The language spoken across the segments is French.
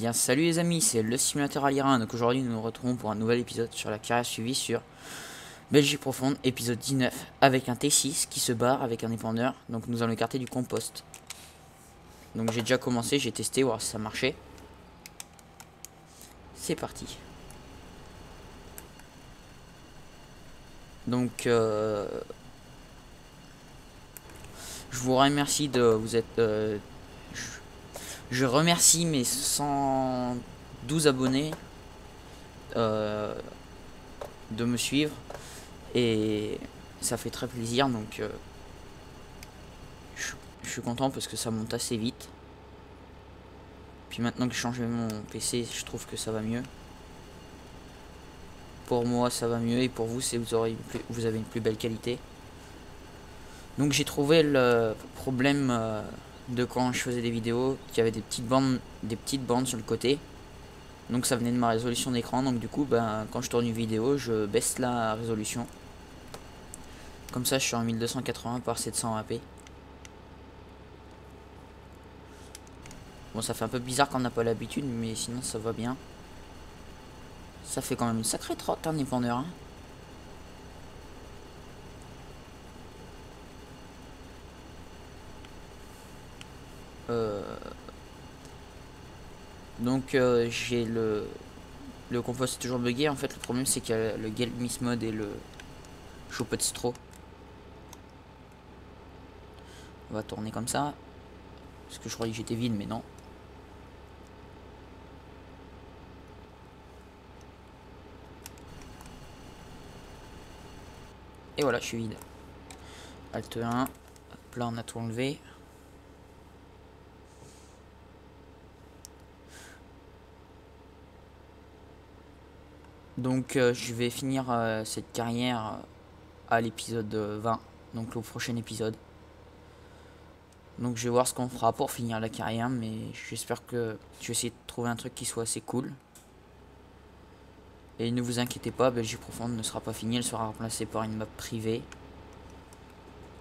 Bien salut les amis, c'est le simulateur Alira. Donc aujourd'hui nous nous retrouvons pour un nouvel épisode sur la carrière suivie sur Belgique profonde, épisode 19, avec un T6 qui se barre avec un épandeur. Donc nous allons écarter du compost. Donc j'ai déjà commencé, j'ai testé, voir si ça marchait. C'est parti. Donc je vous remercie de vous être je remercie mes 112 abonnés de me suivre et ça fait très plaisir. Donc je suis content parce que ça monte assez vite. Puis maintenant que j'ai changé mon PC, je trouve que ça va mieux. Pour moi ça va mieux et pour vous, vous avez une plus belle qualité. Donc j'ai trouvé le problème de quand je faisais des vidéos, qu'il y avait des petites bandes sur le côté. Donc ça venait de ma résolution d'écran. Donc du coup quand je tourne une vidéo, je baisse la résolution. Comme ça je suis en 1280 par 720p. Bon, ça fait un peu bizarre quand on n'a pas l'habitude, mais sinon ça va bien. Ça fait quand même une sacrée trotte un épandeur, hein. Donc j'ai le compost est toujours bugué. En fait le problème c'est qu'il y a le Get Miss Mode et le Chopot Straw. On va tourner comme ça. Parce que je croyais que j'étais vide, mais non. Et voilà, je suis vide. Alt 1. Hop, là on a tout enlevé. Donc je vais finir cette carrière à l'épisode 20. Donc au prochain épisode. Donc je vais voir ce qu'on fera pour finir la carrière. Mais j'espère que je vais essayer de trouver un truc qui soit assez cool. Et ne vous inquiétez pas, Belgique profonde ne sera pas finie. Elle sera remplacée par une map privée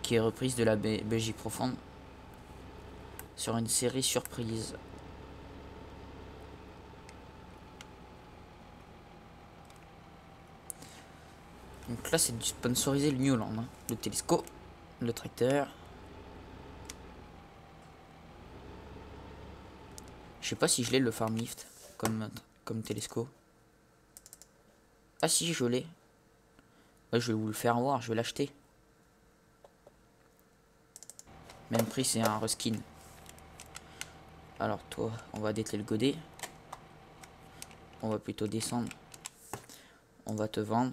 qui est reprise de la Belgique profonde sur une série surprise. Donc là c'est du sponsorisé, le New Holland, hein. Le télescope, le tracteur. Je sais pas si je l'ai le farm lift comme télescope. Ah si, je l'ai. Ouais, je vais vous le faire voir, je vais l'acheter. Même prix, c'est un reskin. Alors toi, on va dételer le godet. On va plutôt descendre. On va te vendre.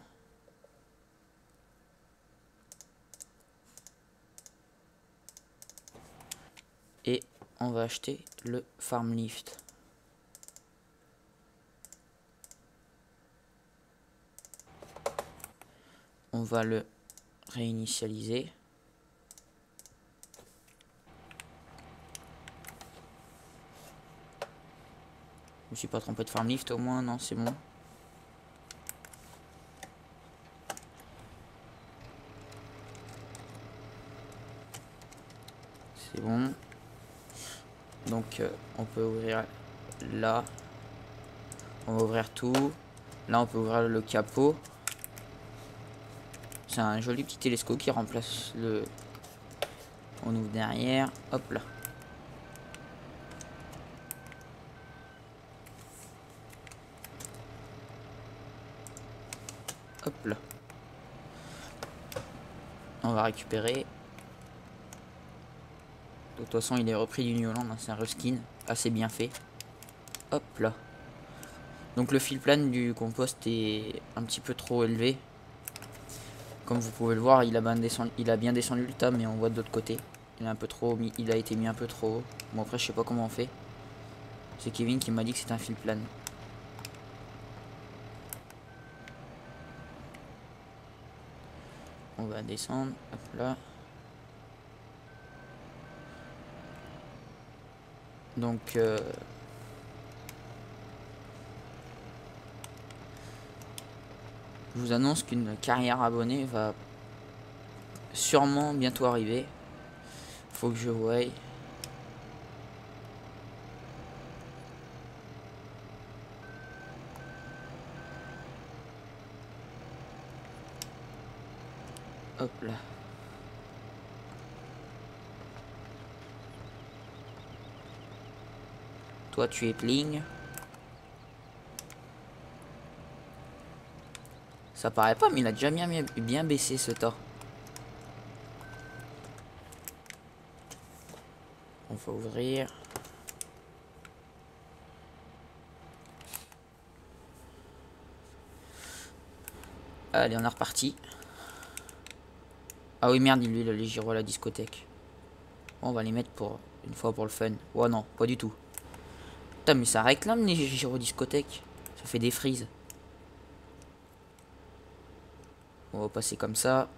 Et on va acheter le farm lift. On va le réinitialiser. Je me suis pas trompé de farm lift au moins, non, c'est bon. C'est bon. Donc on peut ouvrir là. On va ouvrir tout. Là on peut ouvrir le capot. C'est un joli petit télescope qui remplace le... On ouvre derrière. Hop là. Hop là. On va récupérer. De toute façon il est repris du New Holland, hein, c'est un reskin assez bien fait. Hop là. Donc le fil plan du compost est un petit peu trop élevé. Comme vous pouvez le voir, il a bien descendu le tas, mais on voit de l'autre côté. Il a été mis un peu trop haut. Bon après je sais pas comment on fait. C'est Kevin qui m'a dit que c'est un fil plan. On va descendre, hop là. Donc je vous annonce qu'une carrière abonnée va sûrement bientôt arriver. Faut que je voie. Hop là. Toi, tu es pling. Ça paraît pas, mais il a déjà bien baissé ce tas. On va ouvrir. Allez, on est reparti. Ah oui, merde, lui, il a les gyros à la discothèque. Bon, on va les mettre pour une fois pour le fun. Oh non, pas du tout. Putain, mais ça réclame les gyros discothèque. Ça fait des frises. On va passer comme ça.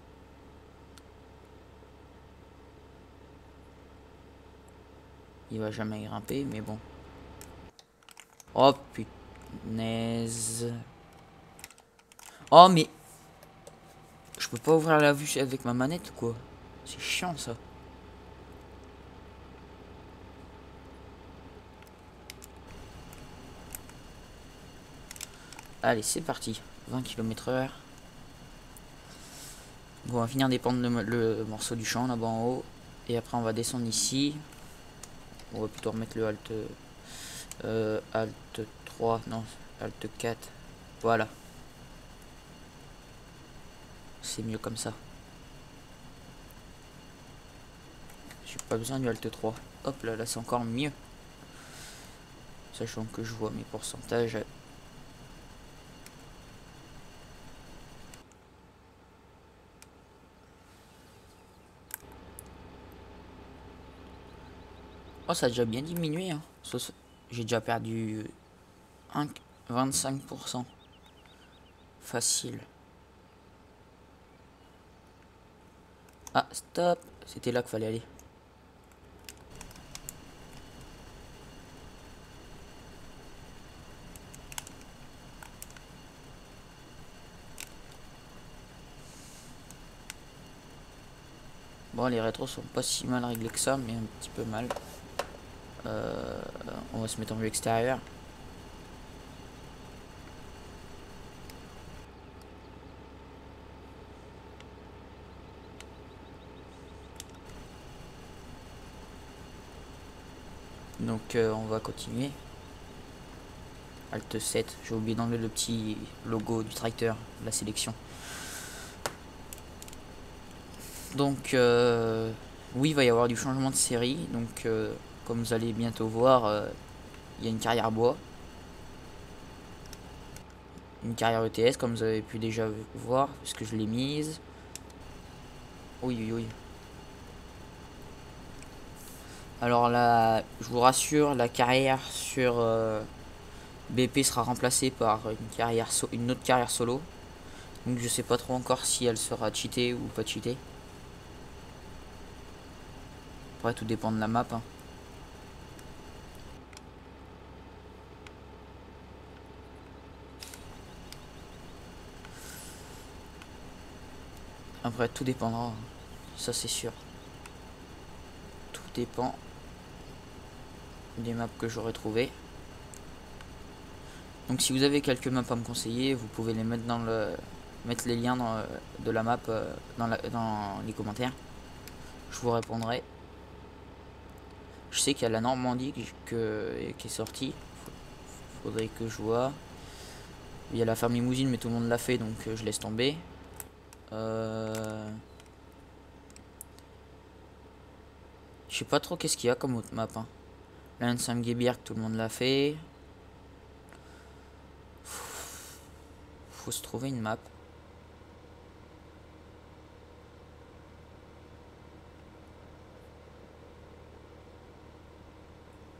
Il va jamais grimper, mais bon. Oh punaise. Oh mais... Je peux pas ouvrir la vue avec ma manette ou quoi? C'est chiant ça. Allez, c'est parti. 20 km/h. Bon, on va finir dépendre le morceau du champ là-bas en haut. Et après, on va descendre ici. On va plutôt remettre le Alt 3. Non, Alt 4. Voilà. C'est mieux comme ça. J'ai pas besoin du Alt 3. Hop là, là c'est encore mieux. Sachant que je vois mes pourcentages. Oh, ça a déjà bien diminué. Hein. J'ai déjà perdu 25%. Facile. Ah, stop. C'était là qu'il fallait aller. Bon, les rétros sont pas si mal réglés que ça, mais un petit peu mal. On va se mettre en vue extérieure. Donc on va continuer. Alt 7, j'ai oublié d'enlever le petit logo du tracteur, de la sélection. Donc oui, il va y avoir du changement de série. Donc comme vous allez bientôt voir, il y a une carrière bois. Une carrière ETS comme vous avez pu déjà voir, puisque je l'ai mise. Oui, oui, oui. Alors là, je vous rassure, la carrière sur BP sera remplacée par une autre carrière solo. Donc je sais pas trop encore si elle sera cheatée ou pas cheatée. Après tout dépend de la map. Hein. Après tout dépendra. Ça c'est sûr. Tout dépend des maps que j'aurai trouvées. Donc si vous avez quelques maps à me conseiller, vous pouvez les mettre mettre les liens de la map dans les commentaires. Je vous répondrai. Je sais qu'il y a la Normandie qui est sortie. Faudrait que je vois. Il y a la ferme Limousine, mais tout le monde l'a fait, donc je laisse tomber. Je sais pas trop qu'est-ce qu'il y a comme autre map. Hein. La Gebirge, tout le monde l'a fait. Faut se trouver une map.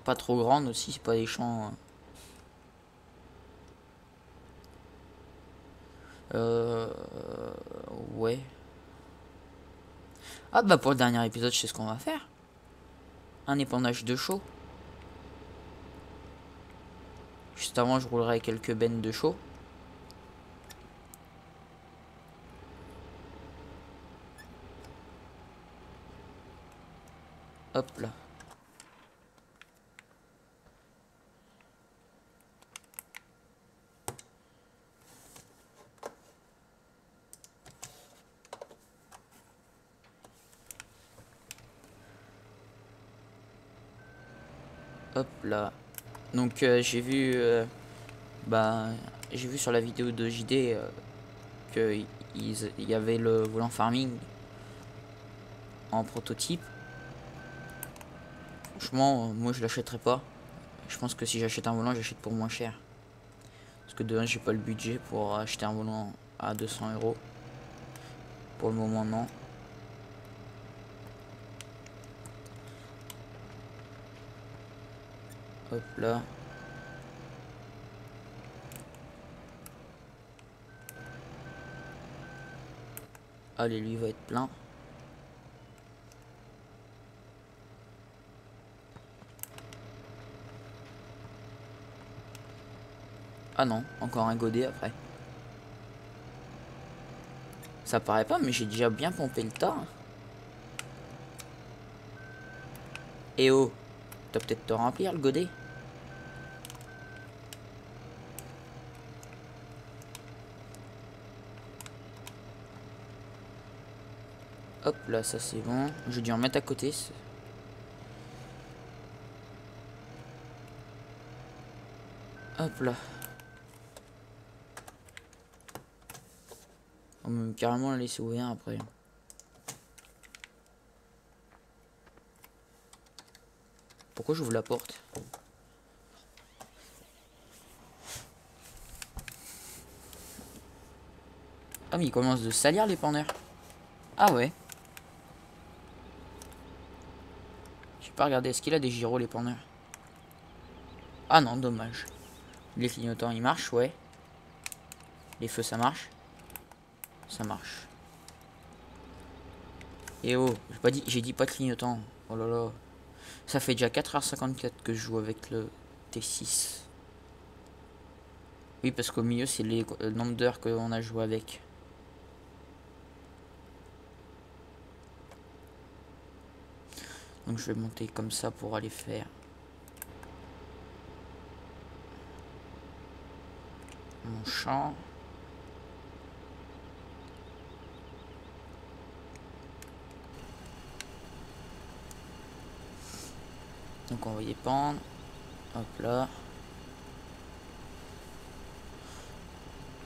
Pas trop grande aussi, c'est pas des champs. Ouais. Ah bah pour le dernier épisode, je sais ce qu'on va faire. Un épandage de chaux. Juste avant, je roulerai quelques bennes de chaux. Hop là. Hop là. Donc j'ai vu j'ai vu sur la vidéo de JD que il y avait le volant farming en prototype. Franchement, moi je l'achèterais pas. Je pense que si j'achète un volant, j'achète pour moins cher. Parce que de 1, j'ai pas le budget pour acheter un volant à 200 €. Pour le moment, non. Hop là. Allez, lui va être plein. Ah non, encore un godet après. Ça paraît pas, mais j'ai déjà bien pompé le tas. Et oh, t'as peut-être te remplir le godet. Hop là, ça c'est bon. J'ai dû en mettre à côté. Hop là. On peut carrément la laisser ouvrir après. Pourquoi j'ouvre la porte? Ah mais il commence de salir les pendeurs. Ah ouais. J'ai pas regardé. Est-ce qu'il a des gyros les pendeurs? Ah non, dommage. Les clignotants ils marchent, ouais. Les feux ça marche. Ça marche. Et oh, j'ai dit pas de clignotant. Oh là là. Ça fait déjà 4h54 que je joue avec le T6. Oui, parce qu'au milieu, c'est le nombre d'heures qu'on a joué avec. Donc je vais monter comme ça pour aller faire mon champ. Donc on va y pendre. Hop là.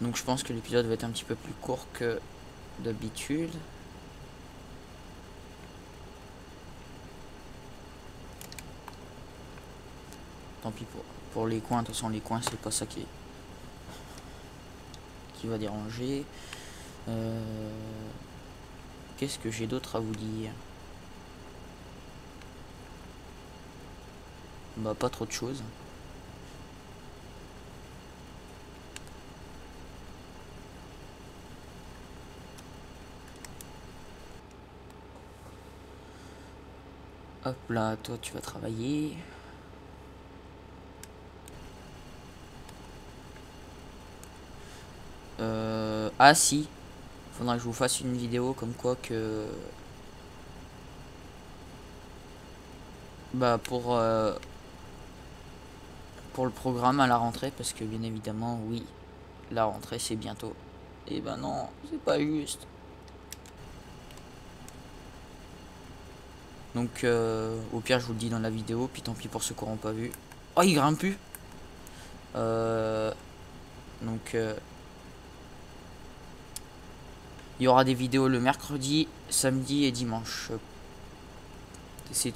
Donc je pense que l'épisode va être un petit peu plus court que d'habitude. Tant pis pour les coins. De toute façon les coins c'est pas ça qui va déranger. Qu'est-ce que j'ai d'autre à vous dire? Bah pas trop de choses. Hop là, toi tu vas travailler. Ah si, faudra que je vous fasse une vidéo comme quoi que bah pour le programme à la rentrée, parce que bien évidemment oui, la rentrée c'est bientôt. Et ben non, c'est pas juste. Donc au pire je vous le dis dans la vidéo, puis tant pis pour ceux qui n'auront pas vu. Oh il grimpe plus. Donc il y aura des vidéos le mercredi, samedi et dimanche. C'est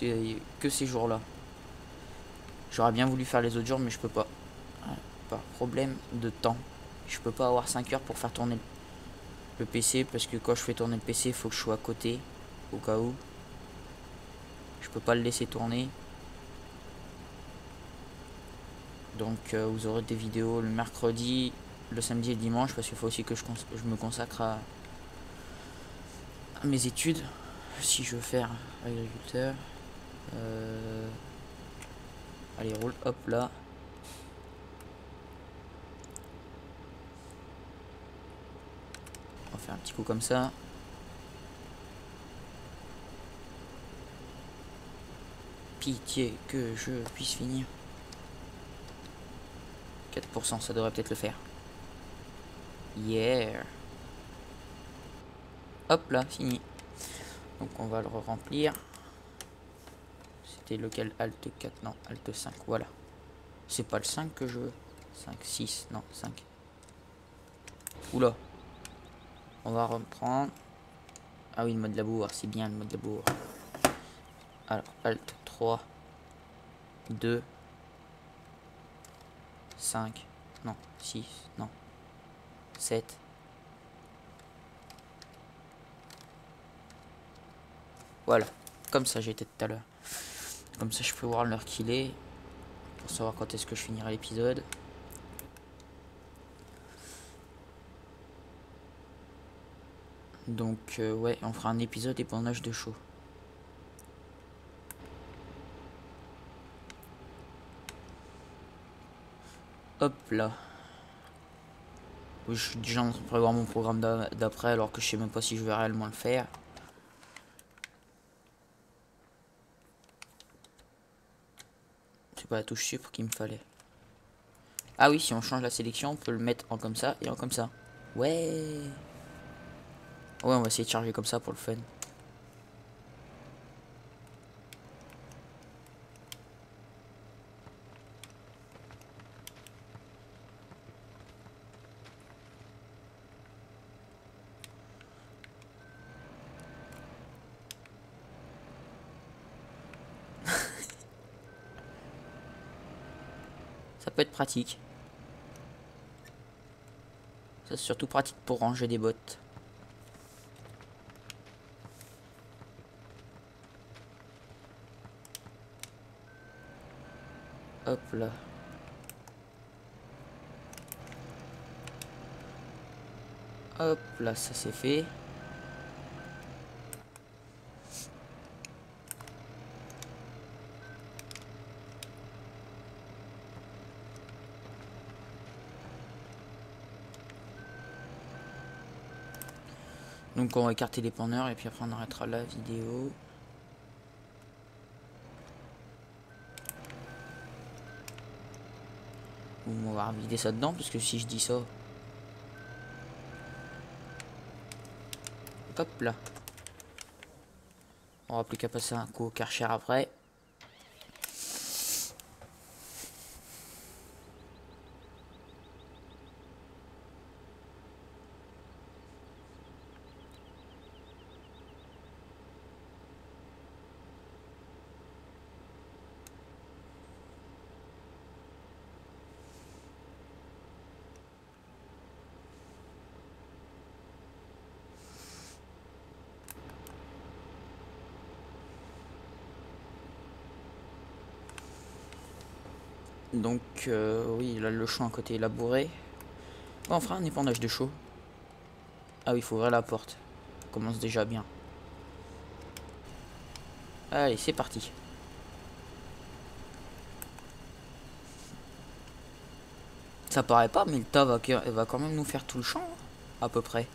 que ces jours-là. J'aurais bien voulu faire les autres jours, mais je peux pas. Par problème de temps. Je peux pas avoir 5 heures pour faire tourner le PC, parce que quand je fais tourner le PC, il faut que je sois à côté, au cas où. Je peux pas le laisser tourner. Donc vous aurez des vidéos le mercredi, le samedi et le dimanche, parce qu'il faut aussi que je me consacre à mes études, si je veux faire agriculteur. Allez, roule, hop là. On va faire un petit coup comme ça. Pitié que je puisse finir. 4%, ça devrait peut-être le faire. Yeah. Hop là, fini. Donc on va le remplir. C'est C'était lequel? Alt 4, non, Alt 5, voilà. C'est pas le 5 que je veux. 5, 6, non, 5. Oula. On va reprendre. Ah oui, le mode labour, c'est bien le mode labour. Alors, Alt 3, 2, 5, non, 6, non, 7. Voilà, comme ça j'étais tout à l'heure. Comme ça je peux voir l'heure qu'il est, pour savoir quand est-ce que je finirai l'épisode. Donc ouais, on fera un épisode épandage de chaux. Hop là. Oui, je suis déjà en train de prévoir mon programme d'après alors que je sais même pas si je vais réellement le faire. C'est pas la touche sup qu'il me fallait. Ah oui, si on change la sélection, on peut le mettre en comme ça et en comme ça. Ouais. Ouais, on va essayer de charger comme ça pour le fun. Ça peut être pratique. Ça c'est surtout pratique pour ranger des bottes. Hop là. Hop là, ça c'est fait. Donc on va écarter les panneurs et puis après on arrêtera la vidéo. On va vider ça dedans parce que si je dis ça... Hop là. On aura plus qu'à passer un coup au Karcher après. Donc oui, là le champ à côté est labouré. Bon, on fera un épandage de chaux. Ah oui, il faut ouvrir la porte. Ça commence déjà bien. Allez, c'est parti. Ça paraît pas, mais le tas va quand même nous faire tout le champ, hein, à peu près.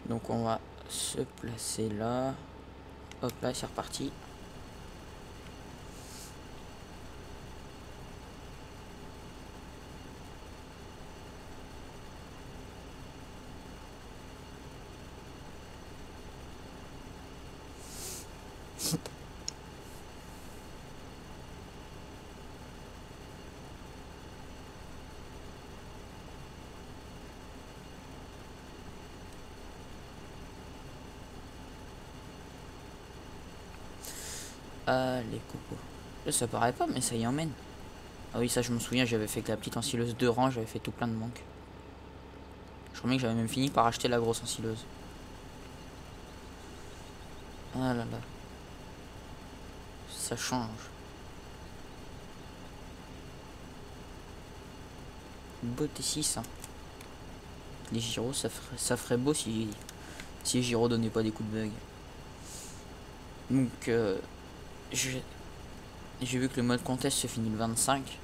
Donc on va se placer là. Hop là, c'est reparti. Allez, coco. Là, ça paraît pas, mais ça y emmène. Ah oui, ça je me souviens, j'avais fait que la petite ensileuse de rang, j'avais fait tout plein de manques. Je crois que j'avais même fini par acheter la grosse ensileuse. Ah là là. Ça change. Beauté 6. Hein. Les gyros, ça ferait beau si les gyros donnaient pas des coups de bug. Donc, j'ai vu que le mode contest se finit le 25.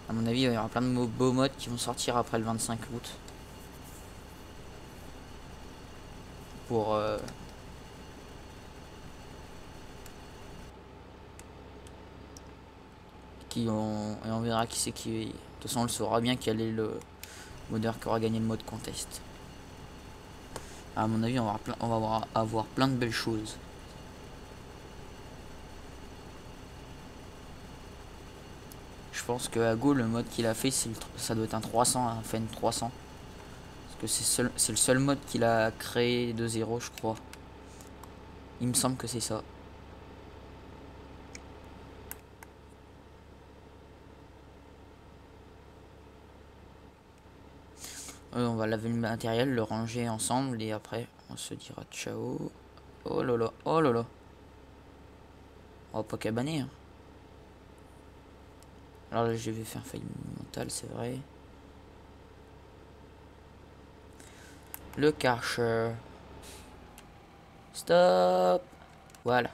À mon avis, il y aura plein de beaux modes qui vont sortir après le 25 août. Pour... et on verra qui c'est qui... De toute façon, on le saura bien quel est le modeur qui aura gagné le mode contest. À mon avis, on va avoir plein de belles choses. Je pense que Ago, le mode qu'il a fait, ça doit être un 300, un Fen 300. Parce que c'est le seul mode qu'il a créé de zéro, je crois. Il me semble que c'est ça. On va laver le matériel, le ranger ensemble et après on se dira ciao. Oh là là, oh là là. On va pas cabaner. Hein. Alors là, je vais faire faille mentale, c'est vrai. Le Karcher. Stop. Voilà.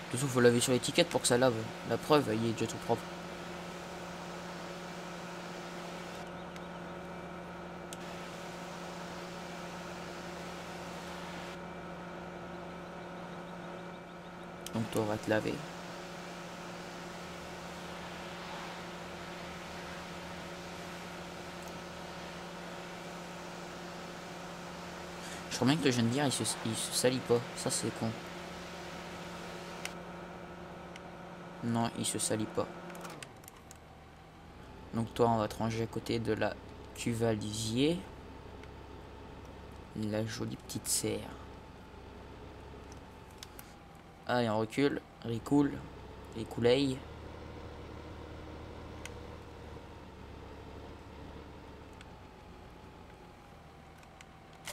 De toute façon, faut laver sur l'étiquette pour que ça lave. La preuve, il est déjà tout propre. Donc toi, on va te laver. Je crois bien que le jeune bière, il se salit pas. Ça, c'est con. Non, il se salit pas. Donc toi, on va te ranger à côté de la cuve à lisier. La jolie petite serre. Allez, on recule. Ricoule. Ricouleille.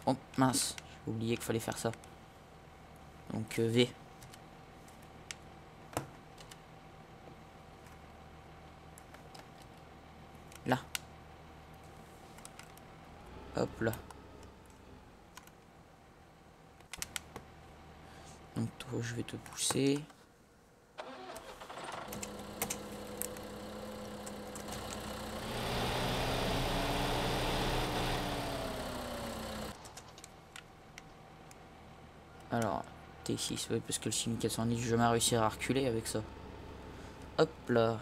Oh mince, j'ai oublié qu'il fallait faire ça. Donc V. Là. Hop là. Donc toi, je vais te pousser. Alors, T6, ouais, parce que le 6410, je vais jamais réussir à reculer avec ça. Hop là.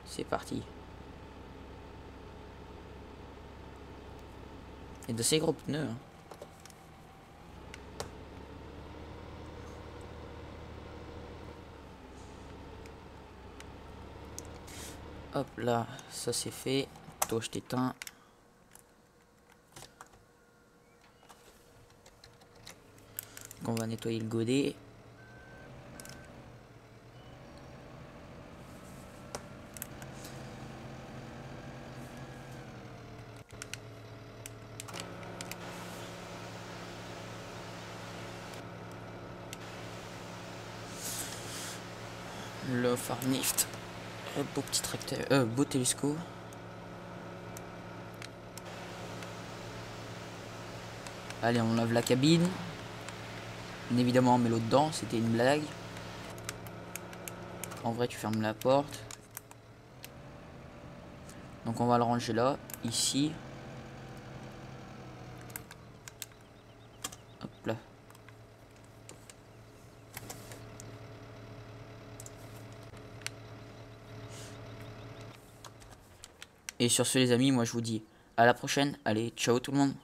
C'est parti. Et de ces gros pneus. Hein. Hop là, ça c'est fait. Toi, je t'éteins. On va nettoyer le godet. Le Farnift. Beau petit tracteur. Beau télescope. Allez, on lave la cabine. Bien évidemment, on met l'eau dedans. C'était une blague. En vrai, tu fermes la porte. Donc, on va le ranger là. Ici. Hop là. Et sur ce, les amis, moi je vous dis à la prochaine. Allez, ciao tout le monde.